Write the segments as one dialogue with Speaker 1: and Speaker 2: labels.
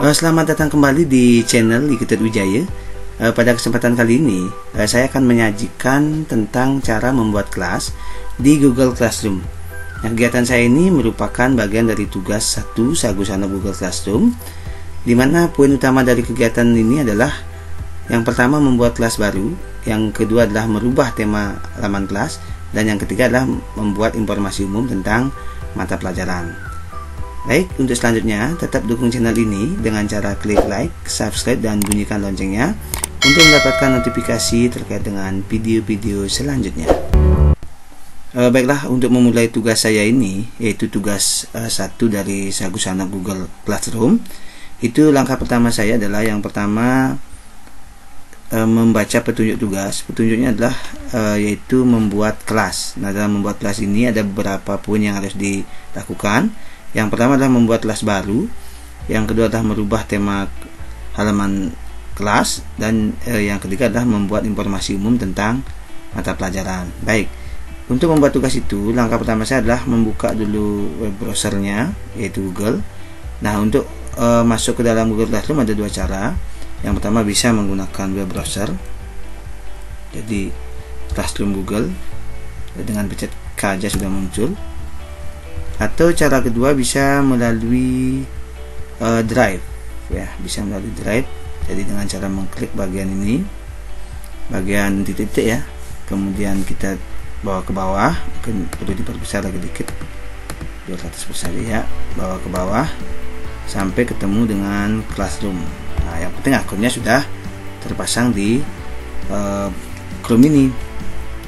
Speaker 1: Selamat datang kembali di channel Iketut Wijaya. Pada kesempatan kali ini saya akan menyajikan tentang cara membuat kelas di Google Classroom. Kegiatan saya ini merupakan bagian dari tugas 1 Sagusanap Google Classroom, di mana poin utama dari kegiatan ini adalah yang pertama membuat kelas baru, yang kedua adalah merubah tema halaman kelas, dan yang ketiga adalah membuat informasi umum tentang mata pelajaran. Baik, untuk selanjutnya tetap dukung channel ini dengan cara klik like, subscribe, dan bunyikan loncengnya untuk mendapatkan notifikasi terkait dengan video-video selanjutnya. Baiklah, untuk memulai tugas saya ini, yaitu tugas 1 dari Sagusanap Google Classroom, itu langkah pertama saya adalah yang pertama membaca petunjuk tugas. Petunjuknya adalah yaitu membuat kelas. Nah, dalam membuat kelas ini ada beberapa poin yang harus dilakukan. Yang pertama adalah membuat kelas baru, yang kedua adalah merubah tema halaman kelas, dan yang ketiga adalah membuat informasi umum tentang mata pelajaran. Baik, untuk membuat tugas itu, langkah pertama saya adalah membuka dulu web browsernya, yaitu Google. Nah, untuk masuk ke dalam Google Classroom ada dua cara. Yang pertama bisa menggunakan web browser, jadi Classroom Google, dengan pencet K aja sudah muncul. Atau cara kedua bisa melalui Drive, ya, bisa melalui Drive. Jadi dengan cara mengklik bagian ini, bagian titik-titik ya, kemudian kita bawa ke bawah, mungkin perlu diperbesar lagi dikit biar atas besar ya, bawa ke bawah sampai ketemu dengan Classroom. Nah, yang penting akunnya sudah terpasang di Chrome ini.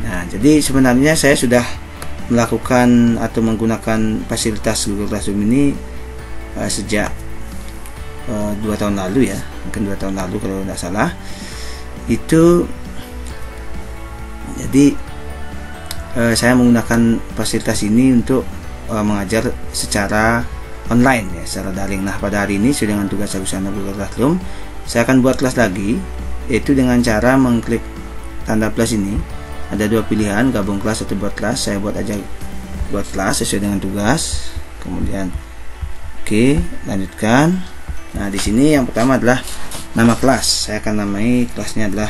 Speaker 1: Nah, jadi sebenarnya saya sudah melakukan atau menggunakan fasilitas Google Classroom ini sejak 2 tahun lalu ya, mungkin 2 tahun lalu kalau tidak salah. Itu jadi saya menggunakan fasilitas ini untuk mengajar secara online ya, secara daring. Nah, pada hari ini sudah dengan tugas Sagusanap Google Classroom, saya akan buat kelas lagi, yaitu dengan cara mengklik tanda plus ini. Ada dua pilihan, gabung kelas atau buat kelas. Saya buat aja buat kelas sesuai dengan tugas. Kemudian oke, lanjutkan. Nah, di sini yang pertama adalah nama kelas. Saya akan namai kelasnya adalah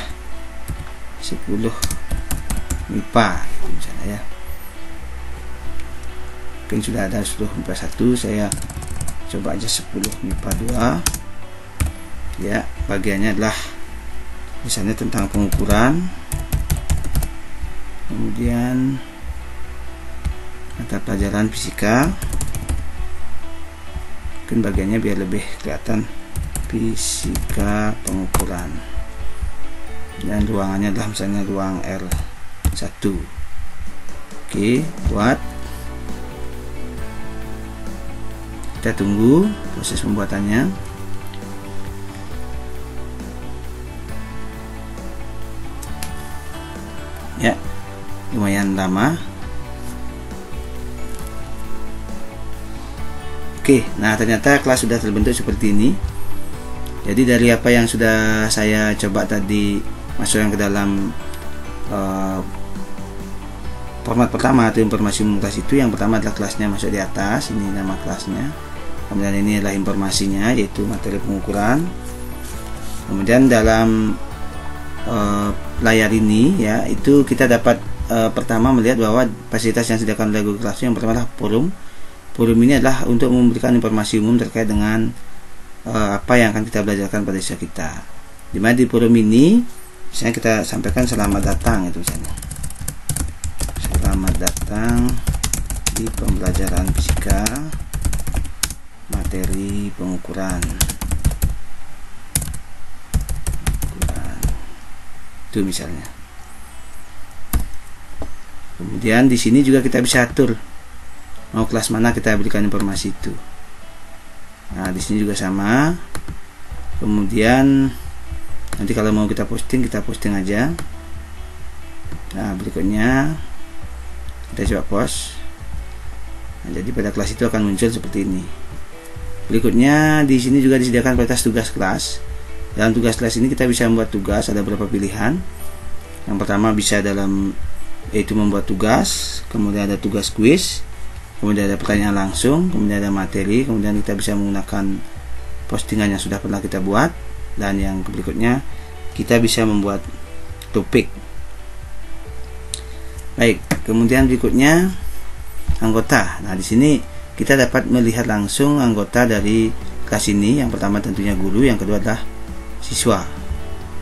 Speaker 1: 10 MIPA misalnya ya. Mungkin sudah ada 10 MIPA 1, saya coba aja 10 MIPA 2. Ya, bagiannya adalah misalnya tentang pengukuran. Kemudian mata pelajaran fisika, mungkin bagiannya biar lebih kelihatan, fisika pengukuran, dan ruangannya adalah misalnya ruang R1. Oke, buat, kita tunggu proses pembuatannya. Ya, lumayan lama. Oke, nah ternyata kelas sudah terbentuk seperti ini. Jadi dari apa yang sudah saya coba tadi masukkan ke dalam format pertama atau informasi umum kelas itu, yang pertama adalah kelasnya masuk di atas, ini nama kelasnya. Kemudian ini adalah informasinya, yaitu materi pengukuran. Kemudian dalam layar ini ya, itu kita dapat pertama melihat bahwa fasilitas yang disediakan oleh Google Classroom yang pertama adalah forum. Forum ini adalah untuk memberikan informasi umum terkait dengan apa yang akan kita belajarkan pada siswa kita. Dimana di forum ini misalnya kita sampaikan selamat datang, itu misalnya selamat datang di pembelajaran fisika materi pengukuran. Itu misalnya. Kemudian di sini juga kita bisa atur mau kelas mana kita berikan informasi itu. Nah, di sini juga sama. Kemudian nanti kalau mau kita posting aja. Nah, berikutnya kita coba post. Nah, jadi pada kelas itu akan muncul seperti ini. Berikutnya di sini juga disediakan prioritas tugas kelas. Dalam tugas kelas ini kita bisa membuat tugas, ada beberapa pilihan. Yang pertama bisa yaitu membuat tugas, kemudian ada tugas kuis, kemudian ada pertanyaan langsung, kemudian ada materi, kemudian kita bisa menggunakan postingan yang sudah pernah kita buat, dan yang berikutnya kita bisa membuat topik. Baik, kemudian berikutnya anggota. Nah, di sini kita dapat melihat langsung anggota dari kelas ini. Yang pertama tentunya guru, yang kedua adalah siswa.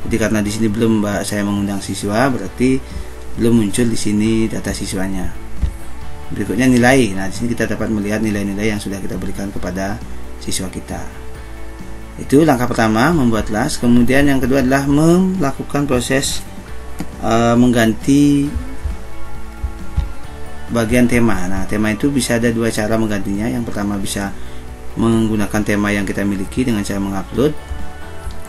Speaker 1: Jadi karena di sini belum saya mengundang siswa, berarti belum muncul di sini data siswanya. Berikutnya nilai. Nah, di sini kita dapat melihat nilai-nilai yang sudah kita berikan kepada siswa kita. Itu langkah pertama, membuat kelas. Kemudian yang kedua adalah melakukan proses mengganti bagian tema. Nah, tema itu bisa ada dua cara menggantinya. Yang pertama bisa menggunakan tema yang kita miliki dengan cara mengupload.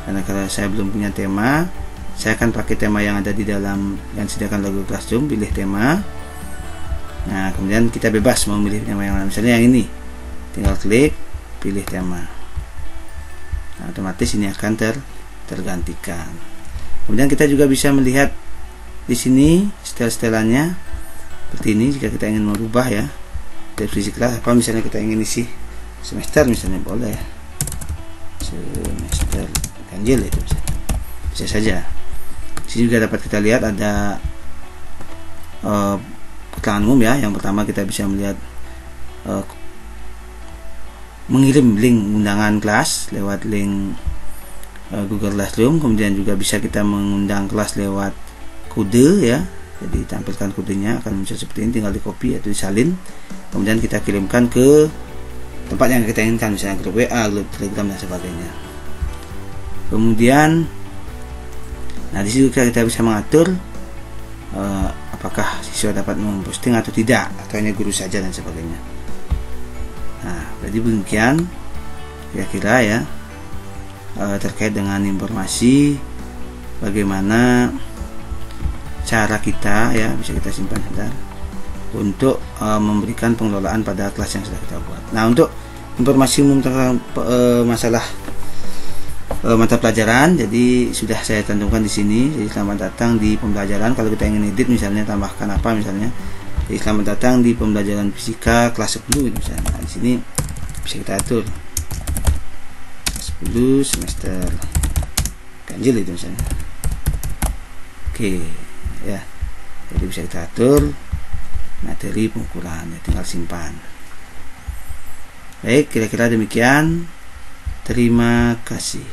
Speaker 1: Karena kalau saya belum punya tema, saya akan pakai tema yang ada di dalam yang disediakan logo Classroom, pilih tema. Nah, kemudian kita bebas mau memilih tema yang mana. Misalnya yang ini, tinggal klik, pilih tema. Nah, otomatis ini akan tergantikan. Kemudian kita juga bisa melihat di sini setel-setelannya seperti ini. Jika kita ingin merubah ya deskripsi kelas, apa misalnya kita ingin isi semester misalnya, boleh semester ganjil, itu bisa saja. Di sini juga dapat kita lihat ada keterangan umum ya. Yang pertama kita bisa melihat mengirim link undangan kelas lewat link Google Classroom. Kemudian juga bisa kita mengundang kelas lewat kode ya. Jadi tampilkan kodenya akan muncul seperti ini, tinggal di copy atau disalin, kemudian kita kirimkan ke tempat yang kita inginkan, misalnya grup WA, grup Telegram dan sebagainya. Kemudian nah di situ kita bisa mengatur apakah siswa dapat memposting atau tidak, atau hanya guru saja dan sebagainya. Nah, jadi demikian kira-kira ya terkait dengan informasi bagaimana cara kita ya, bisa kita simpan sebentar untuk memberikan pengelolaan pada kelas yang sudah kita buat. Nah, untuk informasi umum tentang masalah mata pelajaran, jadi sudah saya tentukan di sini. Jadi selamat datang di pembelajaran. Kalau kita ingin edit misalnya, tambahkan apa misalnya, jadi selamat datang di pembelajaran fisika kelas 10 misalnya. Nah, di sini bisa kita atur 10 semester ganjil itu misalnya. Oke ya, jadi bisa kita atur materi pengukuran ya, tinggal simpan. Baik, kira-kira demikian. Terima kasih.